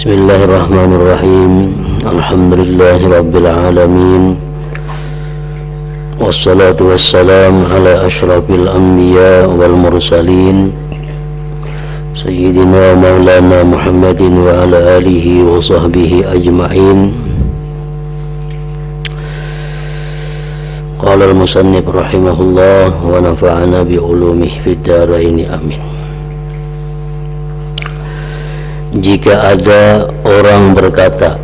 Bismillahirrahmanirrahim. Alhamdulillahirabbil alamin. Wassalatu wassalamu ala asyrafil anbiya wal mursalin Sayyidina Maulana Muhammadin wa ala alihi wa sahbihi ajma'in. Qala al-musannif rahimahullah wa nafa'ana bi ulumihi fid dharain amin. Jika ada orang berkata,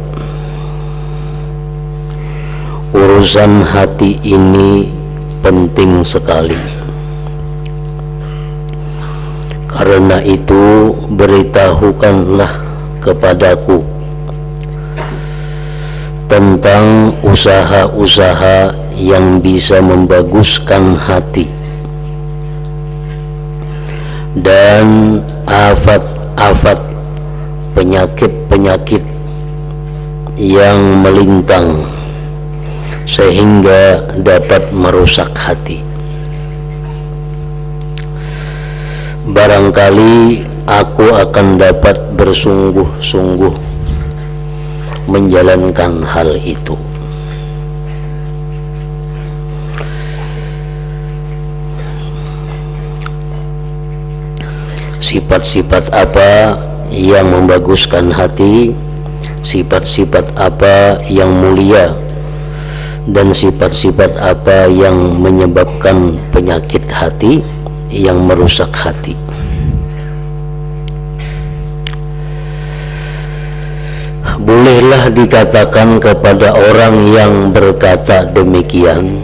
urusan hati ini penting sekali, karena itu beritahukanlah kepadaku tentang usaha-usaha yang bisa membaguskan hati dan afat-afat penyakit-penyakit yang melintang sehingga dapat merusak hati. Barangkali aku akan dapat bersungguh-sungguh menjalankan hal itu. Sifat-sifat apa yang membaguskan hati, sifat-sifat apa yang mulia, dan sifat-sifat apa yang menyebabkan penyakit hati, yang merusak hati. Bolehlah dikatakan kepada orang yang berkata demikian,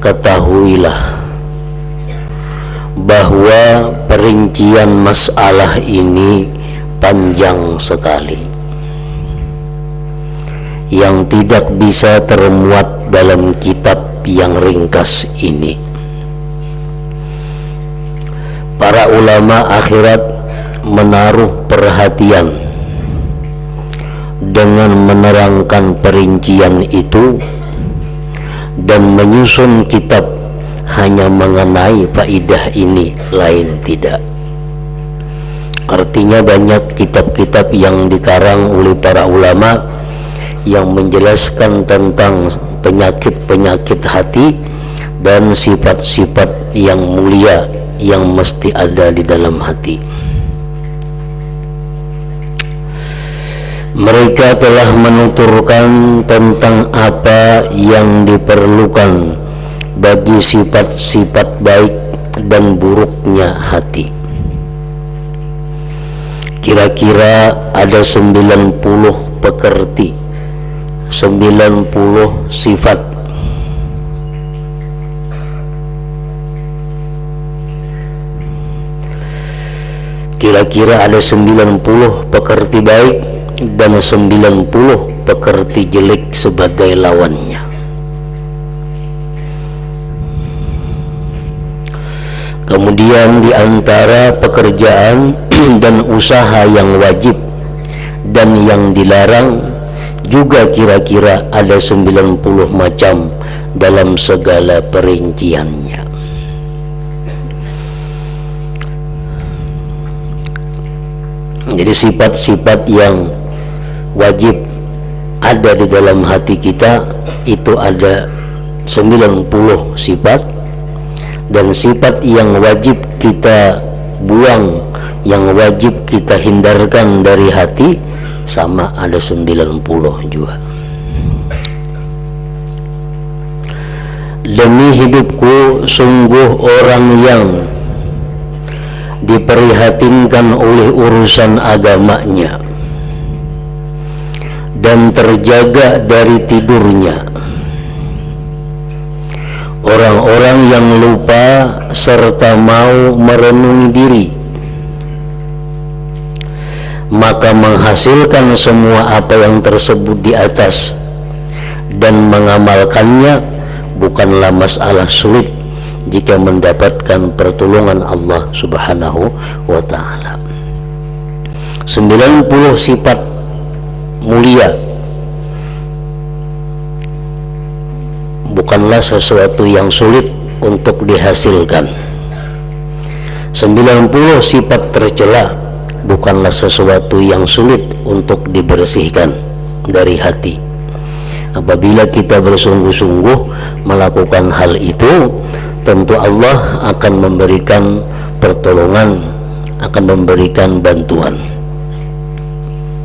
ketahuilah bahwa perincian masalah ini panjang sekali, yang tidak bisa termuat dalam kitab yang ringkas ini. Para ulama akhirat menaruh perhatian dengan menerangkan perincian itu dan menyusun kitab hanya mengenai faidah ini, lain tidak. Artinya banyak kitab-kitab yang dikarang oleh para ulama yang menjelaskan tentang penyakit-penyakit hati dan sifat-sifat yang mulia yang mesti ada di dalam hati. Mereka telah menuturkan tentang apa yang diperlukan bagi sifat-sifat baik dan buruknya hati. Kira-kira ada 90 pekerti, 90 sifat. Kira-kira ada 90 pekerti baik dan 90 pekerti jelek sebagai lawannya. Kemudian di antara pekerjaan dan usaha yang wajib dan yang dilarang juga kira-kira ada 90 macam dalam segala perinciannya. Jadi sifat-sifat yang wajib ada di dalam hati kita itu ada 90 sifat, dan sifat yang wajib kita buang, yang wajib kita hindarkan dari hati sama ada 90 juga. Demi hidupku, sungguh orang yang diprihatinkan oleh urusan agamanya dan terjaga dari tidurnya, orang-orang yang lupa serta mau merenungi diri, maka menghasilkan semua apa yang tersebut di atas dan mengamalkannya bukanlah masalah sulit jika mendapatkan pertolongan Allah Subhanahu wa ta'ala. 90 sifat mulia bukanlah sesuatu yang sulit untuk dihasilkan. 90 sifat tercela bukanlah sesuatu yang sulit untuk dibersihkan dari hati. Apabila kita bersungguh-sungguh melakukan hal itu, tentu Allah akan memberikan pertolongan, akan memberikan bantuan.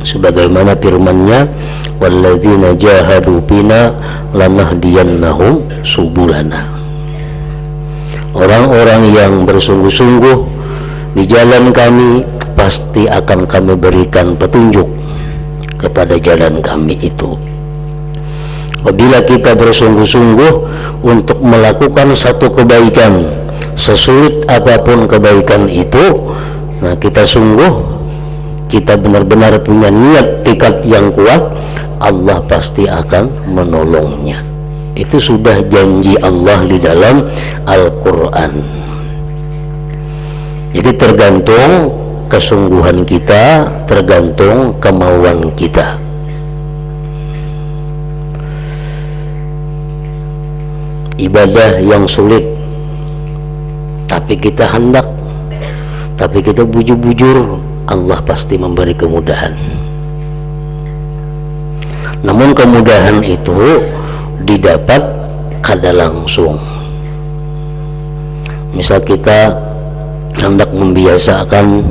Sebagaimana firman-Nya, walladzina jahadu fina lanahdiyannahum subulana. Orang-orang yang bersungguh-sungguh di jalan kami, pasti akan kami berikan petunjuk kepada jalan kami itu. Apabila kita bersungguh-sungguh untuk melakukan satu kebaikan, sesulit apapun kebaikan itu, nah kita benar-benar punya niat tekad yang kuat, Allah pasti akan menolongnya. Itu sudah janji Allah di dalam Al-Quran. Jadi tergantung kesungguhan kita, tergantung kemauan kita. Ibadah yang sulit, tapi kita hendak, tapi kita bujur-bujur, Allah pasti memberi kemudahan. Namun kemudahan itu didapat kada langsung. Misal kita hendak membiasakan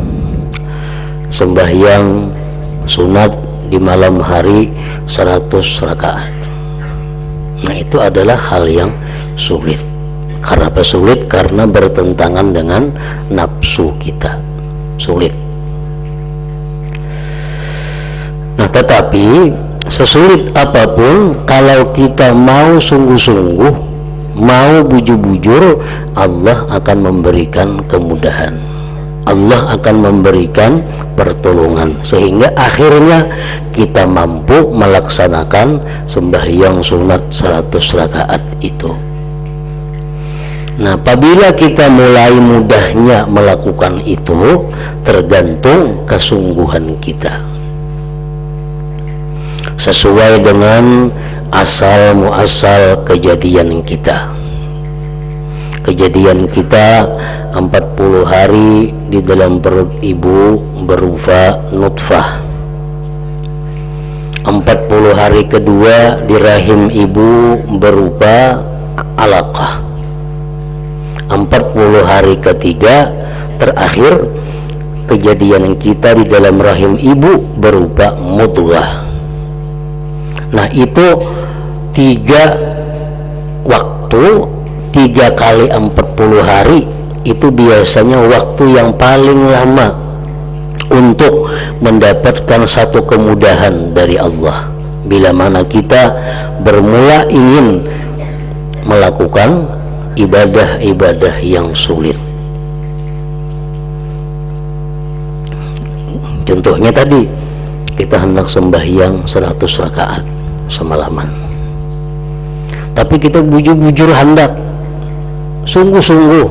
sembahyang sunat di malam hari 100 rakaat. Nah, itu adalah hal yang sulit. Karena apa sulit? Karena bertentangan dengan nafsu kita. Sulit. Nah, tetapi sesulit apapun, kalau kita mau sungguh-sungguh, mau bujur-bujur, Allah akan memberikan kemudahan. Allah akan memberikan pertolongan, sehingga akhirnya kita mampu melaksanakan sembahyang sunat 100 rakaat itu. Nah, apabila kita mulai mudahnya melakukan itu, tergantung kesungguhan kita. Sesuai dengan asal muasal kejadian kita. Kejadian kita 40 hari di dalam perut ibu berupa nutfah. 40 hari kedua di rahim ibu berupa alaqah. 40 hari ketiga terakhir kejadian kita di dalam rahim ibu berupa mudghah. Nah, itu 3 waktu, 3 kali 40 hari, itu biasanya waktu yang paling lama untuk mendapatkan satu kemudahan dari Allah. Bila mana kita bermula ingin melakukan ibadah-ibadah yang sulit. Contohnya tadi, kita hendak sembahyang 100 rakaat semalaman, tapi kita bujur-bujur hendak, sungguh-sungguh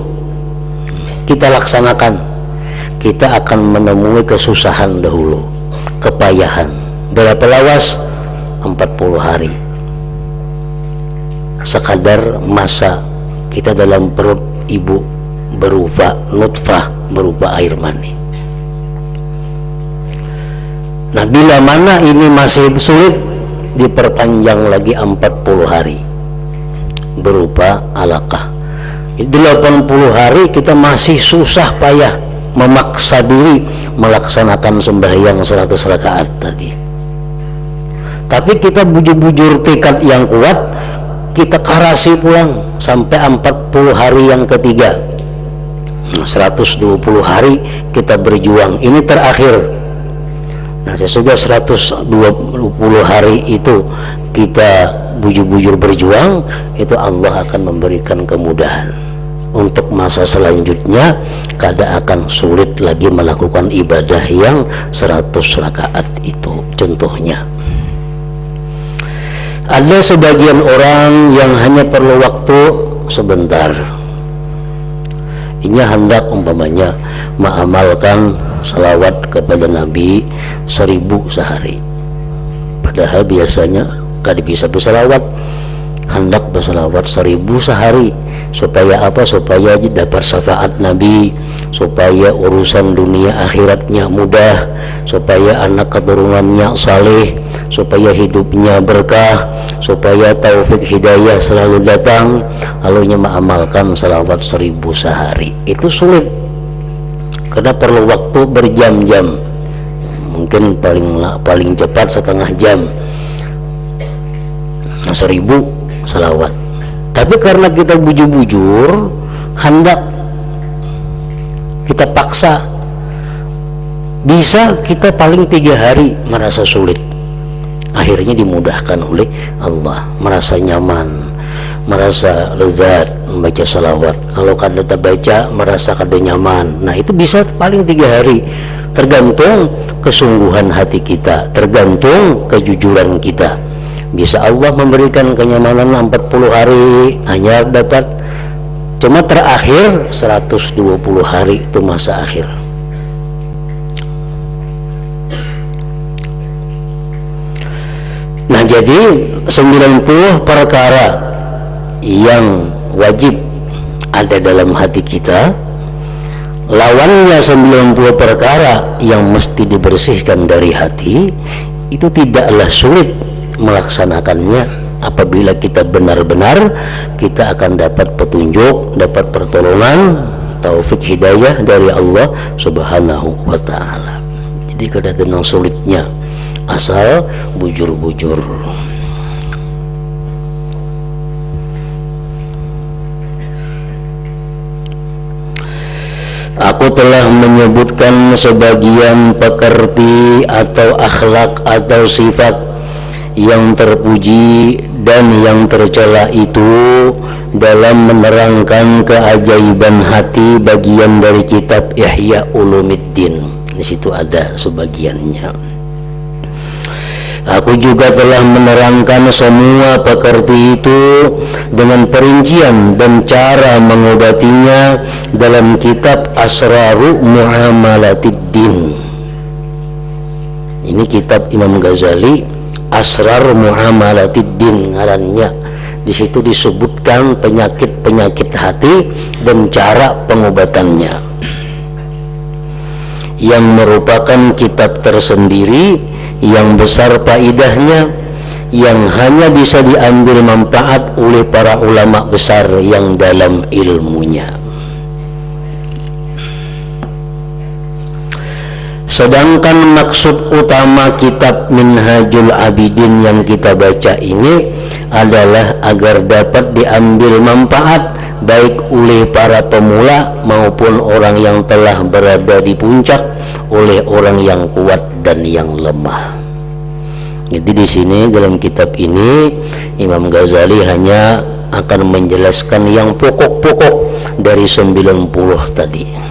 kita laksanakan, kita akan menemui kesusahan dahulu, kepayahan. Berapa lawas? 40 hari. Sekadar masa kita dalam perut ibu berupa nutfah, berupa air mani. Nah, bila mana ini masih sulit, diperpanjang lagi 40 hari berupa alaqah. 80 hari kita masih susah payah memaksa diri melaksanakan sembahyang 100 rakaat tadi. Tapi kita bujur-bujur tekad yang kuat, kita karasi pulang sampai 40 hari yang ketiga. 120 hari kita berjuang, ini terakhir. Nah, sesudah 120 hari itu kita bujur-bujur berjuang, itu Allah akan memberikan kemudahan. Untuk masa selanjutnya kada akan sulit lagi melakukan ibadah yang 100 rakaat itu. Contohnya, ada sebagian orang yang hanya perlu waktu sebentar. Ini hendak umpamanya mengamalkan salawat kepada Nabi 1000 sehari. Padahal biasanya kada bisa bersalawat. Hendak bersalawat 1000 sehari. Supaya apa? Supaya dapat syafaat Nabi, supaya urusan dunia akhiratnya mudah, supaya anak keturunannya saleh, supaya hidupnya berkah, supaya taufik hidayah selalu datang, lalu mengamalkan salawat 1000 sehari. Itu sulit karena perlu waktu berjam-jam, mungkin paling cepat setengah jam 1000 salawat. Tapi karena kita bujur-bujur hendak kita paksa, bisa kita paling 3 hari merasa sulit, akhirnya dimudahkan oleh Allah, merasa nyaman, merasa lezat membaca salawat. Kalau kada baca merasa kada nyaman. Nah itu bisa paling 3 hari, tergantung kesungguhan hati kita, tergantung kejujuran kita. Bisa Allah memberikan kenyamanan 40 hari hanya dapat, cuma terakhir 120 hari itu masa akhir. Nah jadi 90 perkara yang wajib ada dalam hati kita, lawannya 90 perkara yang mesti dibersihkan dari hati. Itu tidaklah sulit melaksanakannya apabila kita benar-benar kita akan dapat petunjuk, dapat pertolongan, taufik hidayah dari Allah Subhanahu wa ta'ala. Jadi kada tenang sulitnya, asal bujur-bujur. Aku telah menyebutkan sebagian pekerti atau akhlak atau sifat yang terpuji dan yang tercela itu dalam menerangkan keajaiban hati, bagian dari kitab Ihya Ulumuddin. Di situ ada sebagiannya. Aku juga telah menerangkan semua pekerti itu dengan perincian dan cara mengobatinya dalam kitab Asraru Muamalatiddin. Ini kitab Imam Ghazali, Asrar Muamalatiddin ngarannya. Di situ disebutkan penyakit-penyakit hati dan cara pengobatannya, yang merupakan kitab tersendiri yang besar faedahnya, yang hanya bisa diambil manfaat oleh para ulama besar yang dalam ilmunya. Sedangkan maksud utama kitab Minhajul Abidin yang kita baca ini adalah agar dapat diambil manfaat baik oleh para pemula maupun orang yang telah berada di puncak, oleh orang yang kuat dan yang lemah. Jadi di sini dalam kitab ini Imam Ghazali hanya akan menjelaskan yang pokok-pokok dari 90 tadi.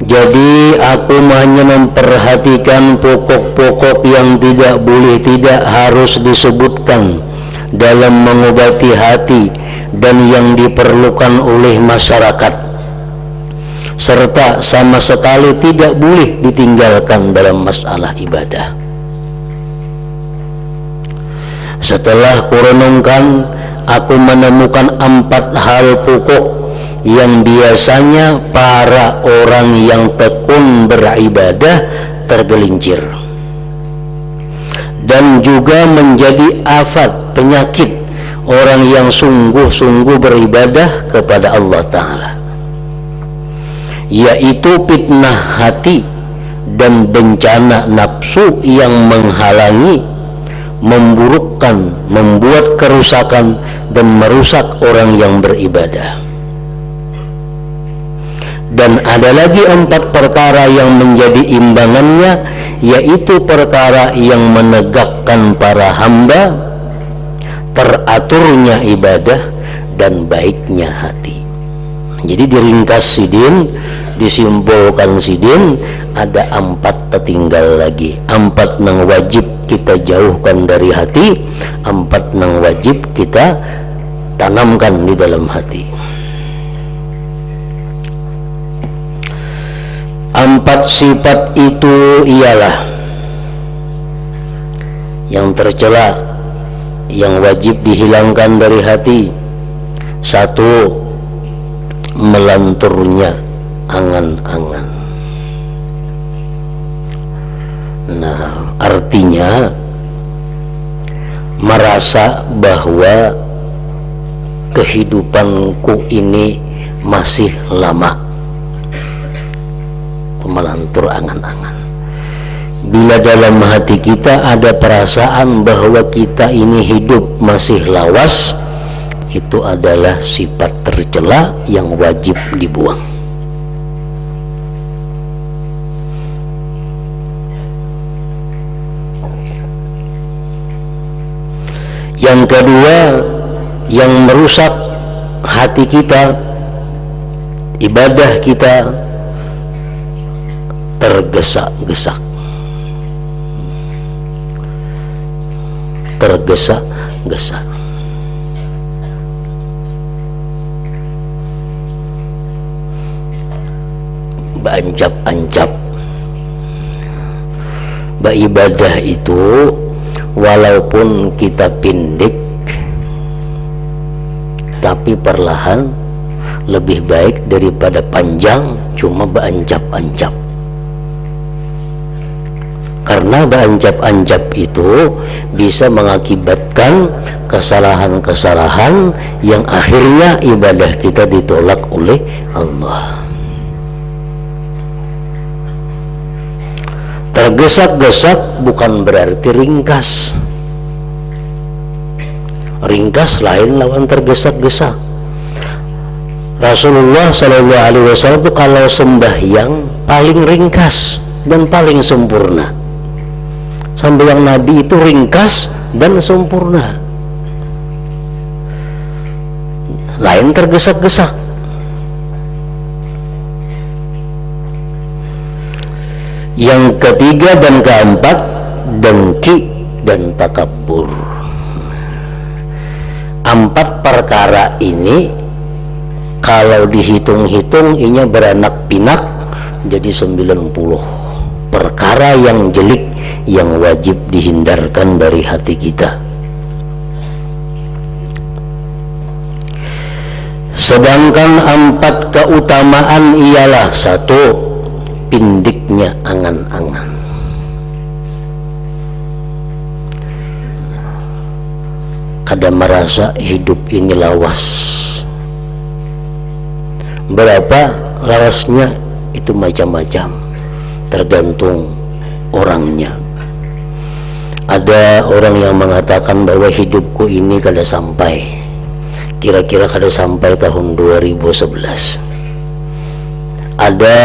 Jadi aku hanya memperhatikan pokok-pokok yang tidak boleh, tidak harus disebutkan dalam mengobati hati dan yang diperlukan oleh masyarakat, serta sama sekali tidak boleh ditinggalkan dalam masalah ibadah. Setelah kurenungkan, aku menemukan 4 hal pokok yang biasanya para orang yang tekun beribadah tergelincir dan juga menjadi afat, penyakit orang yang sungguh-sungguh beribadah kepada Allah Ta'ala, yaitu fitnah hati dan bencana nafsu yang menghalangi, memburukkan, membuat kerusakan dan merusak orang yang beribadah. Dan ada lagi 4 perkara yang menjadi imbangannya, yaitu perkara yang menegakkan para hamba, teraturnya ibadah, dan baiknya hati. Jadi diringkas sidin, disimpulkan sidin, ada 4 tertinggal lagi. 4 yang wajib kita jauhkan dari hati, 4 yang wajib kita tanamkan di dalam hati. 4 sifat itu ialah yang tercela yang wajib dihilangkan dari hati. Satu, melanturnya angan-angan. Nah, artinya merasa bahwa kehidupanku ini masih lama. Melantur angan-angan. Bila dalam hati kita ada perasaan bahwa kita ini hidup masih lawas, itu adalah sifat tercela yang wajib dibuang. Yang kedua, yang merusak hati kita, ibadah kita, tergesa-gesa. Tergesa-gesa. Beancap-ancap. Beribadah itu walaupun kita pindik, tapi perlahan lebih baik daripada panjang cuma beancap-ancap. Karena beancap-ancap itu bisa mengakibatkan kesalahan-kesalahan yang akhirnya ibadah kita ditolak oleh Allah. Tergesa-gesa bukan berarti ringkas. Ringkas lain lawan tergesa-gesa. Rasulullah SAW itu kalau sembahyang paling ringkas dan paling sempurna. Sembahyang Nabi itu ringkas dan sempurna. Lain tergesa-gesa. Yang ketiga dan keempat, dengki dan takabur. 4 perkara ini kalau dihitung-hitung inya beranak pinak jadi 90 perkara yang jelek yang wajib dihindarkan dari hati kita. Sedangkan 4 keutamaan ialah: 1, pindiknya angan-angan. Kada merasa hidup ini lawas. Berapa lawasnya itu macam-macam, tergantung orangnya. Ada orang yang mengatakan bahwa hidupku ini kada sampai, kira-kira kada sampai tahun 2011. Ada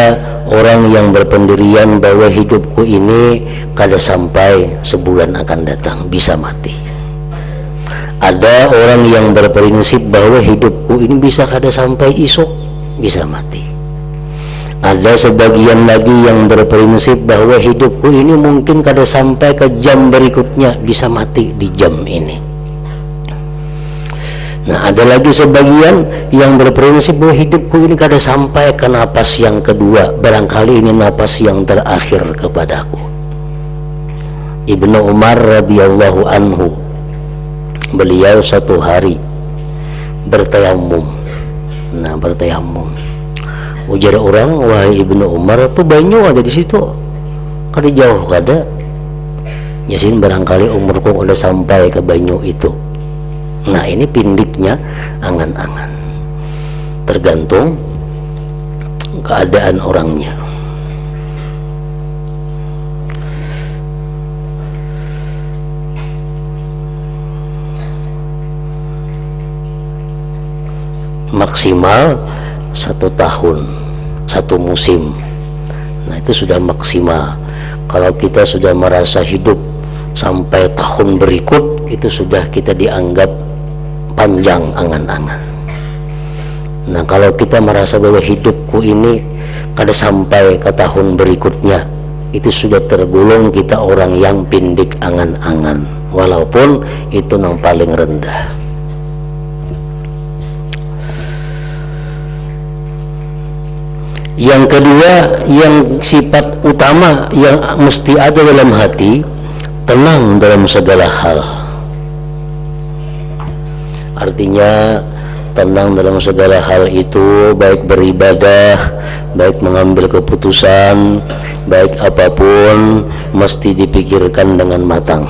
orang yang berpendirian bahwa hidupku ini kada sampai sebulan akan datang, bisa mati. Ada orang yang berprinsip bahwa hidupku ini bisa kada sampai esok, bisa mati. Ada sebagian lagi yang berprinsip bahwa hidupku ini mungkin kada sampai ke jam berikutnya, bisa mati di jam ini. Nah, ada lagi sebagian yang berprinsip bahwa hidupku ini kada sampai ke napas yang kedua, barangkali ini napas yang terakhir kepadaku. Ibnu Umar radhiyallahu anhu, beliau satu hari bertayamum. Nah, bertayamum. Ujar orang, wahai Ibnu Umar, tuh banyu ada di situ, kada jauh kada. Nyasin barangkali umurku udah sampai ke banyu itu. Nah, ini pindiknya angan-angan. Tergantung keadaan orangnya. Maksimal 1 tahun, 1 musim. Nah, itu sudah maksimal. Kalau kita sudah merasa hidup sampai tahun berikut, itu sudah kita dianggap panjang angan-angan. Nah, kalau kita merasa bahwa hidupku ini kada sampai ke tahun berikutnya, itu sudah tergolong kita orang yang pindik angan-angan, walaupun itu yang paling rendah. Yang kedua, yang sifat utama yang mesti ada dalam hati, tenang dalam segala hal. Artinya tenang dalam segala hal itu, baik beribadah, baik mengambil keputusan, baik apapun mesti dipikirkan dengan matang.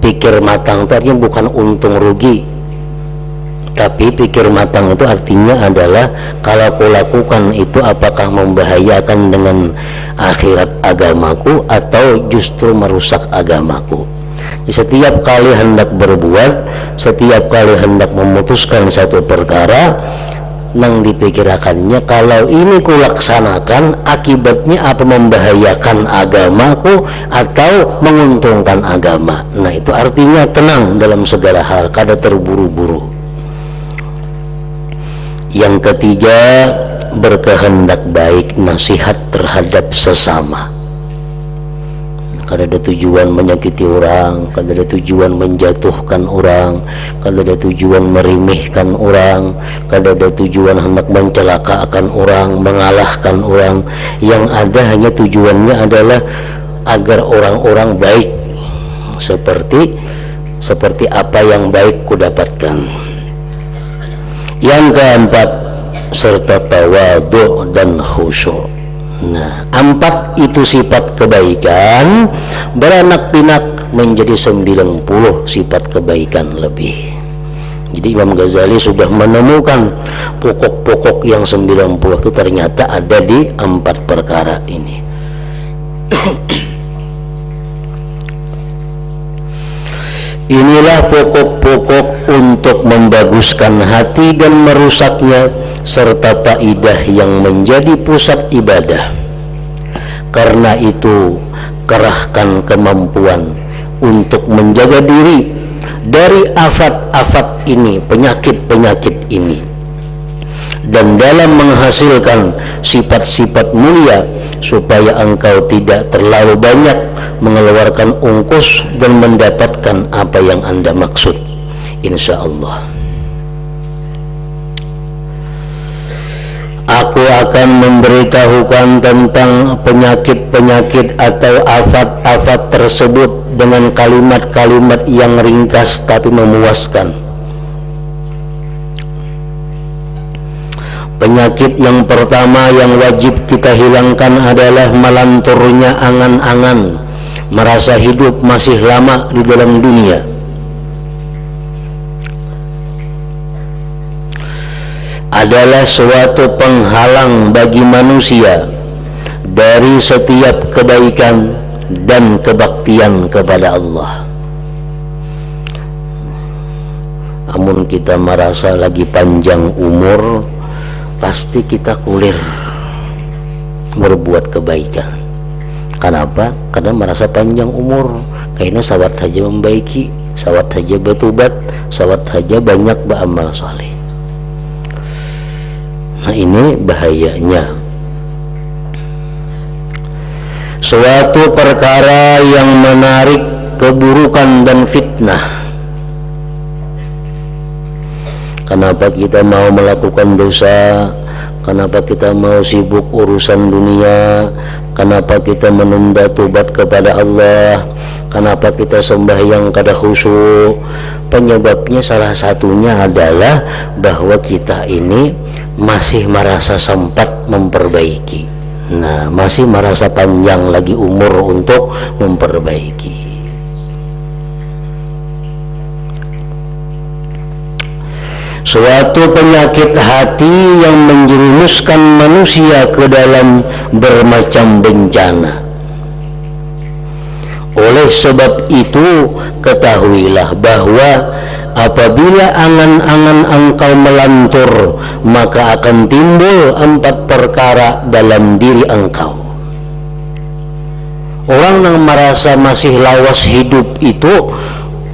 Pikir matang itu artinya bukan untung rugi, tapi pikir matang itu artinya adalah kalau aku lakukan itu apakah membahayakan dengan akhirat agamaku atau justru merusak agamaku. Setiap kali hendak berbuat, setiap kali hendak memutuskan satu perkara, nang dipikirakannya kalau ini kulaksanakan akibatnya apa, membahayakan agamaku atau menguntungkan agama. Nah itu artinya tenang dalam segala hal, kada terburu-buru. Yang ketiga, berkehendak baik, nasihat terhadap sesama. Kada ada tujuan menyakiti orang, kada ada tujuan menjatuhkan orang, kada ada tujuan merimihkan orang, kada ada tujuan hendak mencelakakan orang, mengalahkan orang. Yang ada hanya tujuannya adalah agar orang-orang baik, seperti apa yang baik kudapatkan. Yang keempat, serta tawadhu dan khusyuk. Nah, 4 itu sifat kebaikan beranak pinak menjadi 90 sifat kebaikan lebih. Jadi Imam Ghazali sudah menemukan pokok-pokok yang 90 itu ternyata ada di 4 perkara ini. Inilah pokok-pokok untuk membaguskan hati dan merusaknya, serta taidah yang menjadi pusat ibadah. Karena itu, kerahkan kemampuan untuk menjaga diri dari afat-afat ini, penyakit-penyakit ini, dan dalam menghasilkan sifat-sifat mulia, supaya engkau tidak terlalu banyak mengeluarkan ongkos dan mendapatkan apa yang Anda maksud, insya Allah. Aku akan memberitahukan tentang penyakit-penyakit atau afat-afat tersebut dengan kalimat-kalimat yang ringkas tapi memuaskan. Penyakit yang pertama yang wajib kita hilangkan adalah melanturnya angan-angan, merasa hidup masih lama di dalam dunia. Adalah suatu penghalang bagi manusia dari setiap kebaikan dan kebaktian kepada Allah. Namun kita merasa lagi panjang umur, pasti kita kulir berbuat kebaikan. Kenapa? Karena merasa panjang umur, kayaknya sawat saja membaiki, sawat saja bertobat, sawat saja banyak beramal saleh. Nah ini bahayanya. Suatu perkara yang menarik keburukan dan fitnah. Kenapa kita mau melakukan dosa? Kenapa kita mau sibuk urusan dunia? Kenapa kita menunda tobat kepada Allah? Kenapa kita sembahyang kada khusyuk? Penyebabnya salah satunya adalah bahwa kita ini masih merasa sempat memperbaiki. Nah, masih merasa panjang lagi umur untuk memperbaiki. Suatu penyakit hati yang menjerumuskan manusia ke dalam bermacam bencana. Oleh sebab itu, ketahuilah bahwa apabila angan-angan engkau melantur, maka akan timbul 4 perkara dalam diri engkau. Orang yang merasa masih lawas hidup itu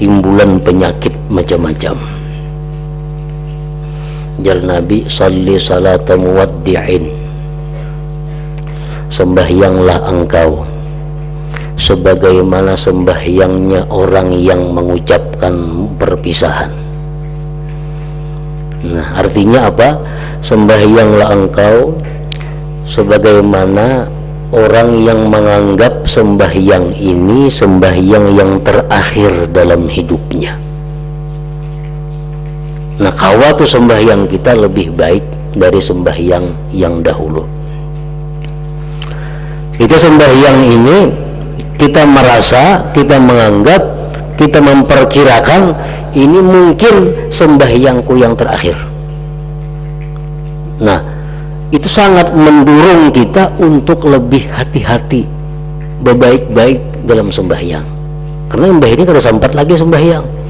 timbulan penyakit macam-macam. Jar Nabi, salli salata muwaddi'in, sembahyanglah engkau sebagaimana sembahyangnya orang yang mengucapkan perpisahan. Nah, artinya apa? Sembahyanglah engkau sebagaimana orang yang menganggap sembahyang ini sembahyang yang terakhir dalam hidupnya. Nah, kawatu sembahyang kita lebih baik dari sembahyang yang dahulu. Kita sembahyang ini, kita merasa, kita menganggap, kita memperkirakan ini mungkin sembahyangku yang terakhir. Nah, itu sangat mendorong kita untuk lebih hati-hati, berbaik-baik dalam sembahyang. Karena mbah ini kada sempat lagi sembahyang.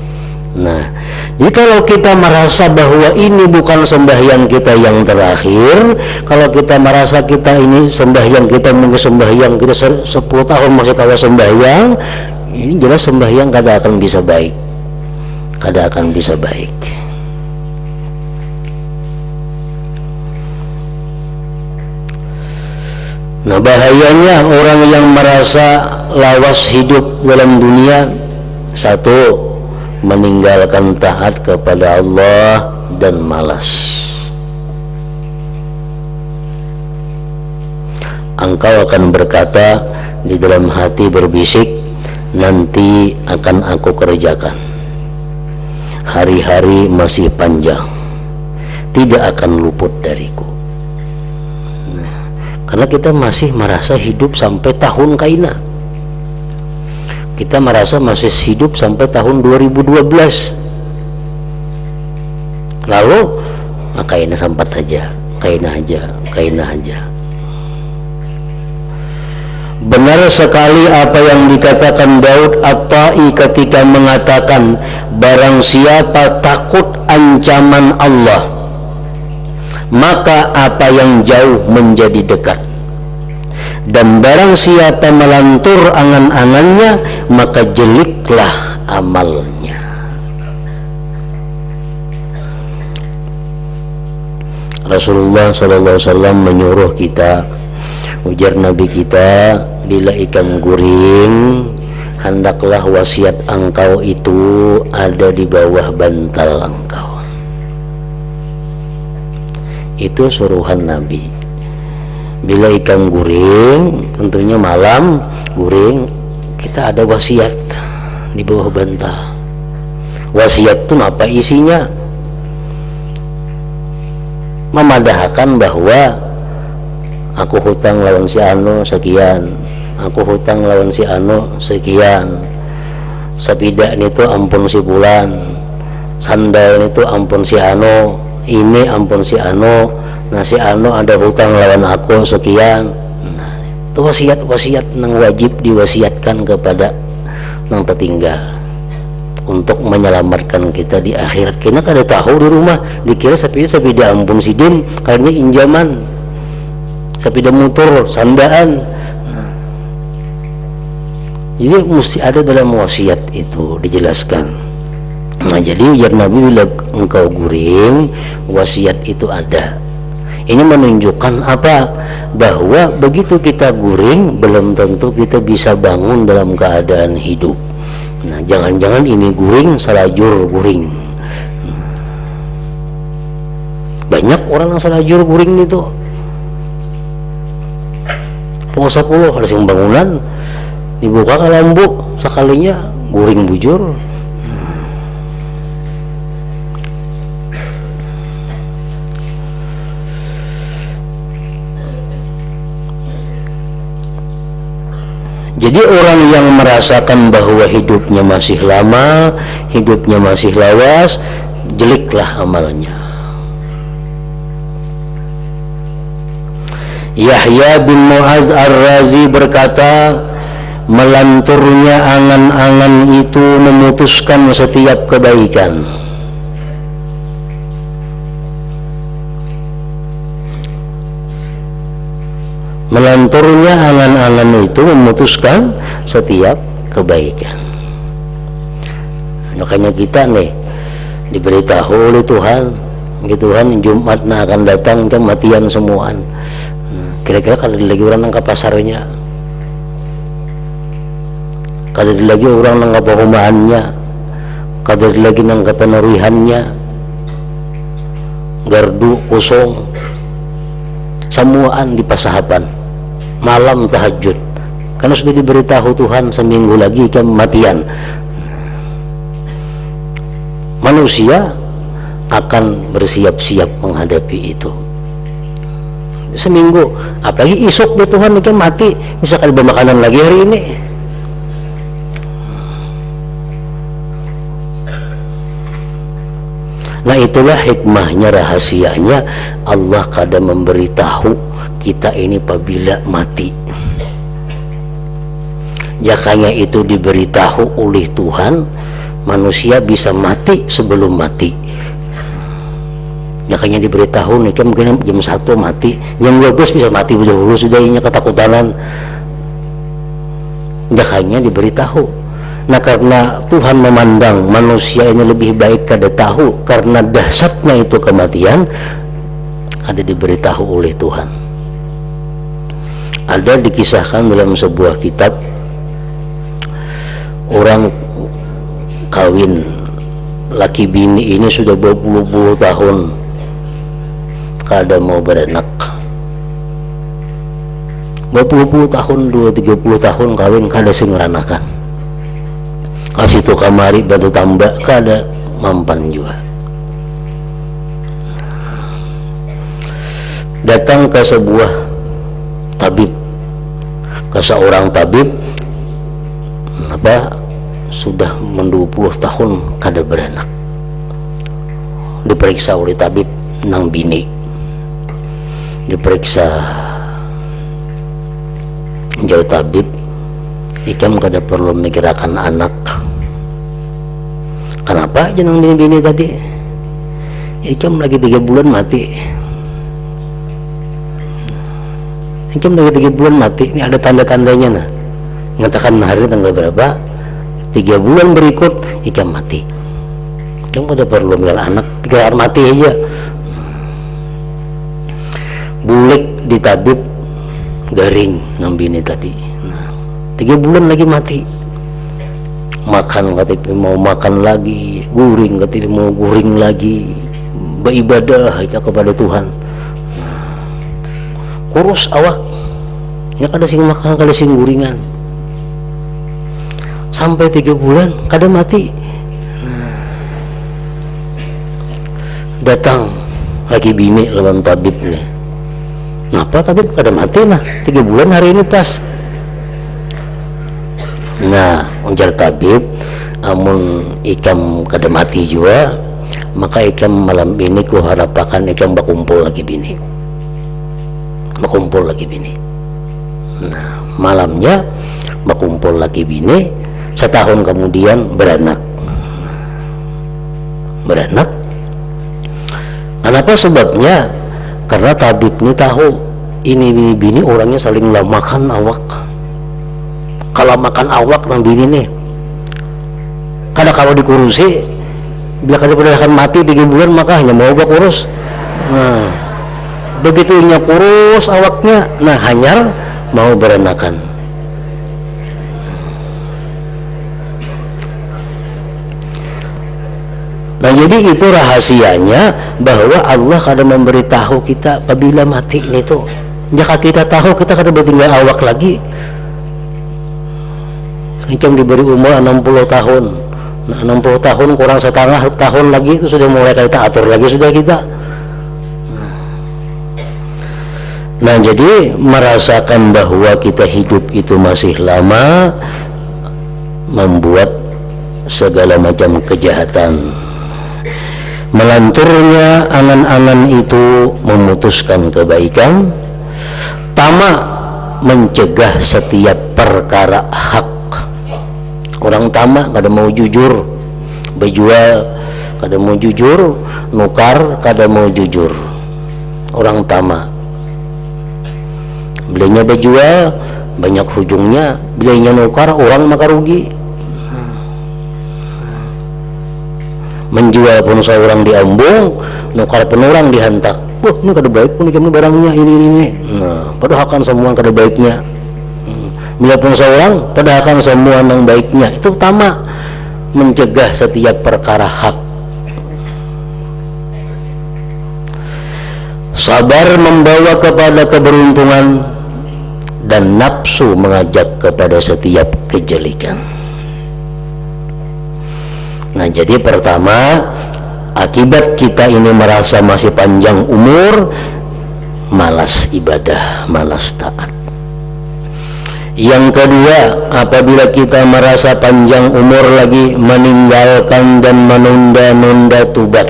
Nah, jadi kalau kita merasa bahwa ini bukan sembahyang kita yang terakhir, kalau kita merasa kita ini sembahyang kita mungkin sembahyang kita 10 tahun masih kalah sembahyang, ini jelas sembahyang kada akan bisa baik. Kada akan bisa baik. Nah, bahayanya orang yang merasa lawas hidup dalam dunia, satu, meninggalkan taat kepada Allah dan malas. Engkau akan berkata di dalam hati berbisik, nanti akan aku kerjakan. Hari-hari masih panjang, tidak akan luput dariku. Nah, karena kita masih merasa hidup sampai tahun kaina. Kita merasa masih hidup sampai tahun 2012. Lalu, kaina sempat saja, kaina aja. Benar sekali apa yang dikatakan Daud At-Tai ketika mengatakan, barang siapa takut ancaman Allah, maka apa yang jauh menjadi dekat. Dan barang siapa melantur angan-angannya, maka jeliklah amalnya. Rasulullah SAW menyuruh kita, ujar Nabi kita, bila ikan guring, hendaklah wasiat engkau itu ada di bawah bantal engkau. Itu suruhan Nabi. Bila ikan guring, tentunya malam guring, kita ada wasiat di bawah bantal. Wasiat itu apa isinya? Memadahkan bahwa aku hutang lawan si anu sekian, aku hutang lawan si anu sekian, sepidak itu ampun si bulan, sandal itu ampun si anu, ini ampun si anu. Nah, si anu ada hutang lawan aku sekian. Nah, itu wasiat yang wajib diwasiatkan kepada yang tertinggal untuk menyelamatkan kita di akhirat. Kena kada tahu di rumah, dikira sapi dia ampun sidin karena injaman, sapi dia motor sandaan. Nah, jadi mesti ada dalam wasiat itu dijelaskan. Nah, jadi ujar Nabi, bila engkau guring, wasiat itu ada. Ini menunjukkan apa? Bahwa begitu kita guring, belum tentu kita bisa bangun dalam keadaan hidup. Nah, jangan-jangan ini guring, salajur guring. Banyak orang yang salajur guring itu. Pengusaha puluh, ada yang bangunan, dibuka ke lampu, sekalinya guring bujur. Jadi orang yang merasakan bahwa hidupnya masih lama, hidupnya masih lawas, jeliklah amalnya. Yahya bin Mu'adz Ar-Razi berkata, melanturnya angan-angan itu memutuskan setiap kebaikan. Melanturnya angan-angan itu memutuskan setiap kebaikan. Makanya kita nih diberitahu oleh Tuhan, Jumat akan datang kematian semuaan. Kira-kira kalau lagi orang nangkap pasarnya, kalau lagi orang nangkap perumahannya, kalau lagi nangkap penerihannya, gardu kosong, semuaan di pasahapan. malam tahajud, karena sudah diberitahu Tuhan seminggu lagi kematian. Manusia akan bersiap-siap menghadapi itu. Seminggu, apalagi isuk di Tuhan mungkin mati, misalkan bermakanan lagi hari ini. Nah itulah hikmahnya, rahasianya Allah kadang memberitahu kita ini apabila mati. Jakanya itu diberitahu oleh Tuhan, manusia bisa mati sebelum mati. Jakanya diberitahu nih kan mungkin jam 1 mati, jam 12 bisa mati dulu, sudah ini ketakutanan. Jakanya diberitahu. Nah karena Tuhan memandang manusia ini lebih baik kada tahu, karena dahsyatnya itu kematian, ada diberitahu oleh Tuhan. Ada dikisahkan dalam sebuah kitab, orang kawin laki bini ini sudah berpuluh-puluh tahun kada mau beranak. Berpuluh-puluh tahun, 20-30 tahun kawin kada sing ngeranakan. Kasih tu kamari bantu tambah kada mampan juga. Datang ke sebuah tabib, ke seorang tabib, sudah 20 tahun kada beranak. Diperiksa oleh tabib nang bini, diperiksa jauh tabib, ikam kada perlu memikirkan anak. Kenapa jangan bini-bini tadi? Ikam lagi 3 bulan mati. Ikam lagi 3 bulan mati. Ini ada tanda-tandanya nah. Ngatakan hari tanggal berapa? 3 bulan berikut ikam mati. Ikam kada perlu mikir anak, pikir mati aja. Bulik ditabib garing nang bini tadi. Nah, 3 bulan lagi mati. Makan katanya mau makan lagi, guring katanya mau guring lagi, beribadah aja kepada Tuhan. Kurus awak, ya kada sing makan, kada sing guringan. Sampai 3 bulan kada mati. Datang lagi bini lawan tabib nih. Kenapa tabib kada mati nah? 3 bulan hari ini pas. Nah, ujar tabib, amun ikam kada mati juga, maka ikam malam ini ku harapakan ikam bakumpul lagi bini. Bakumpul lagi bini. Nah, malamnya bakumpul lagi bini, setahun kemudian beranak. Beranak. Kenapa sebabnya? Karena tabib ini tahu ini bini orangnya saling makan awak. Kalau makan awak nang bini nih, kada kalau dikurusi, bila kada pada akan mati 3 bulan maka hanya mau gak kurus. Nah, begitu nya kurus awaknya, nah hanyar mau beranakan. Nah jadi itu rahasianya bahwa Allah kadang memberitahu kita apabila mati itu. Jika kita tahu kita kada bertinggal awak lagi. Ikam diberi umur 60 tahun. Nah, 60 tahun kurang setengah tahun lagi itu sudah mulai kita atur lagi sudah kita. Nah jadi merasakan bahwa kita hidup itu masih lama, membuat segala macam kejahatan. Melanturnya angan-angan itu memutuskan kebaikan. Tamak mencegah setiap perkara hak. Orang tamak kada mau jujur, berjual kada mau jujur, nukar kada mau jujur. Orang tamak. Belinya berjual banyak hujungnya, belinya nukar orang maka rugi. Menjual pun seorang diambung, nukar pun orang dihantak. Wah, ini kada baik pun kami barangnya ini. Nah, padahal kan semua kada baiknya. Bila pun seorang, padahal kan semua yang baiknya. Itu tamak, mencegah setiap perkara hak. Sabar membawa kepada keberuntungan, dan nafsu mengajak kepada setiap kejelekan. Nah, jadi pertama, akibat kita ini merasa masih panjang umur, malas ibadah, malas taat. Yang kedua, apabila kita merasa panjang umur lagi, meninggalkan dan menunda-nunda tobat.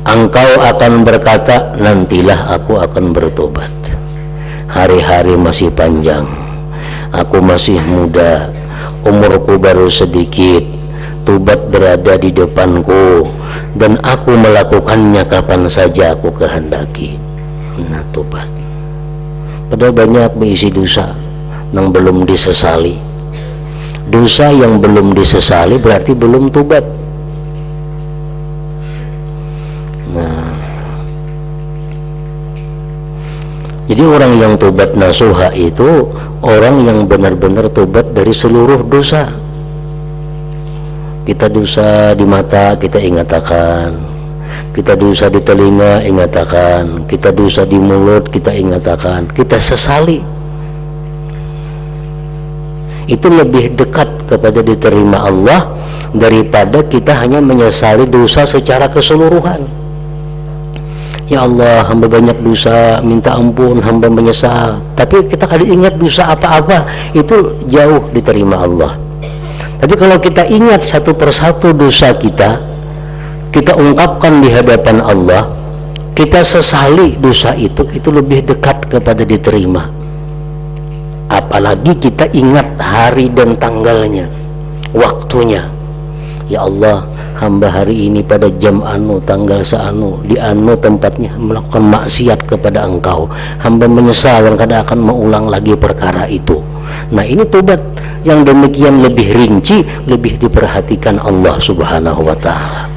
Engkau akan berkata, nantilah aku akan bertobat. Hari-hari masih panjang, aku masih muda, umurku baru sedikit, tobat berada di depanku, dan aku melakukannya kapan saja aku kehendaki. Nah, tobat. Padahal banyak berisi dosa yang belum disesali. Dosa yang belum disesali berarti belum tobat. Nah, jadi orang yang tobat nasuha itu orang yang benar-benar tobat dari seluruh dosa. Kita dosa di mata, kita ingat akan. Kita dosa di telinga, ingat akan. Kita dosa di mulut, kita ingat akan. Kita sesali. Itu lebih dekat kepada diterima Allah daripada kita hanya menyesali dosa secara keseluruhan. Ya Allah, hamba banyak dosa, minta ampun, hamba menyesal. Tapi kita kada ingat dosa apa-apa, itu jauh diterima Allah. Tapi kalau kita ingat satu persatu dosa kita ungkapkan di hadapan Allah, kita sesali dosa itu lebih dekat kepada diterima. Apalagi kita ingat hari dan tanggalnya, waktunya. Ya Allah, hamba hari ini pada jam anu, tanggal seanu, di anu tempatnya melakukan maksiat kepada Engkau. Hamba menyesal dan kada akan mengulang lagi perkara itu. Nah, ini tobat yang demikian lebih rinci, lebih diperhatikan Allah Subhanahu wa ta'ala.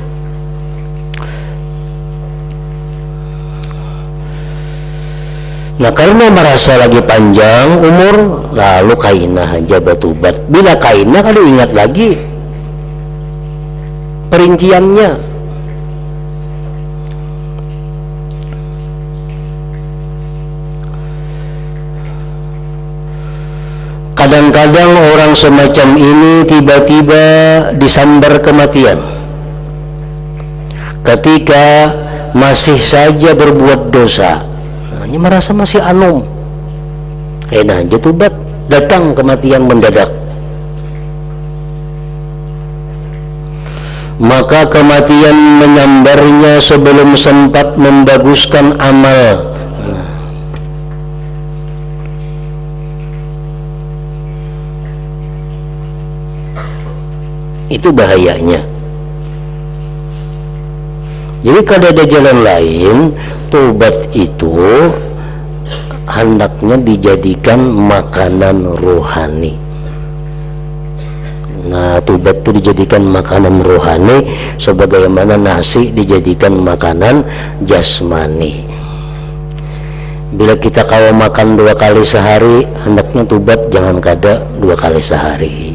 Nah, karena merasa lagi panjang umur, lalu kainah aja batubat. Bila kainah kalau ingat lagi perinciannya. Kadang-kadang orang semacam ini tiba-tiba disambar kematian ketika masih saja berbuat dosa. Ini merasa masih anum, kena aja tobat, datang kematian mendadak. Maka kematian menyambarnya sebelum sempat membaguskan amal. Itu bahayanya. Jadi kalau ada jalan lain, tobat itu hendaknya dijadikan makanan rohani. Nah, tobat itu dijadikan makanan rohani sebagaimana nasi dijadikan makanan jasmani. Bila kita kalau makan 2 kali sehari, hendaknya tobat jangan kada 2 kali sehari.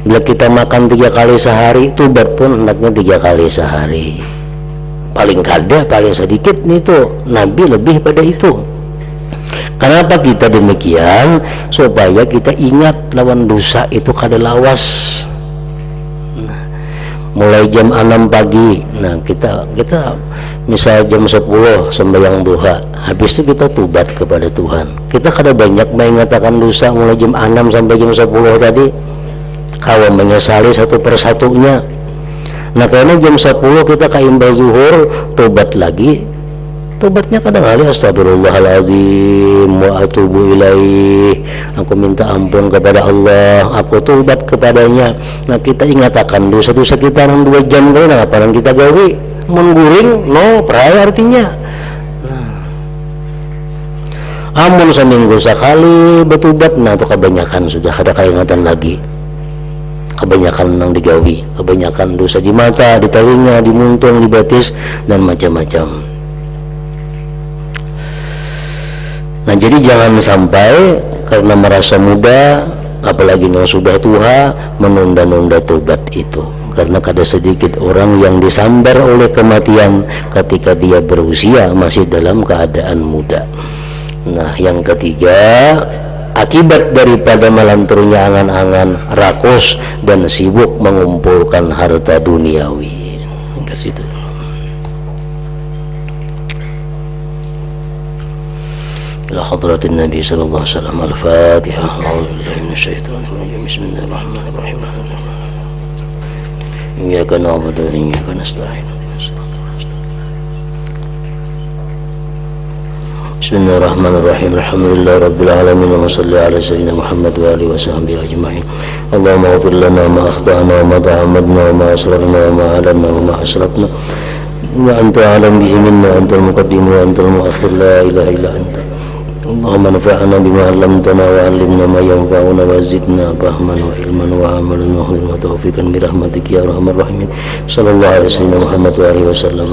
Bila kita makan 3 kali sehari, tobat pun hendaknya 3 kali sehari. Paling kada, paling sedikit itu Nabi lebih pada itu. Kenapa kita demikian? Supaya kita ingat lawan dosa itu kada lawas. Nah, mulai jam 6 pagi, nah kita misal jam 10 sembahyang duha, habis itu kita tobat kepada Tuhan. Kita kada banyak mengatakan dosa mulai jam 6 sampai jam 10 tadi. Kalau menyesali satu persatunya. Nah, karena jam 10 kita kaimbah zuhur, tobat lagi. Tobatnya kadang-kali astagfirullahaladzim wa atubu ilaih. Aku minta ampun kepada Allah, aku tobat kepadanya. Nah, kita ingatkan dosa-dosa kita yang 2 jam kali, nah, apa yang kita gawe? Mengguring, no, peraya artinya. Nah, amun seminggu sekali bertobat, nah itu kebanyakan sudah, ada keingatan lagi. Kebanyakan yang digawi, kebanyakan dosa di mata, di telinga, di muntung, di batis, dan macam-macam. Nah, jadi jangan sampai karena merasa muda, apalagi yang sudah tua, menunda-nunda tobat itu. Karena ada sedikit orang yang disambar oleh kematian ketika dia berusia masih dalam keadaan muda. Nah, yang ketiga, akibat daripada melanturnya angan-angan rakus dan sibuk mengumpulkan harta duniawi. Ke situ. Ila hadratin Nabi sallallahu alaihi wasallam. Al-Fatihah. A'udzubillahi minasyaitonir rajim. Bismillahirrahmanirrahim. Iyyaka na'budu wa iyyaka nasta'in. Bismillahirrahmanirrahim. Alhamdulillahi rabbil alamin wa shalli ala sayyidina Muhammad wa alihi wa sahbihi ajma'in. Allahumma ighfir lana ma akhtana wa ma ta'ammadna wa ma asrarna wa ma alanna wa ma asrafna wa anta a'lam bihi minna, antal muqaddim wa antal muakhir, la ilaha illa anta. Allahumma nafa'na bima 'allamtana wa 'allimna ma yanfa'una wa zidna fahman wa ilman wa amalan wa tawfiqan bi rahmatika ya arhamar rahimin. Sallallahu alaihi wasallam Muhammad wa alihi wasallam.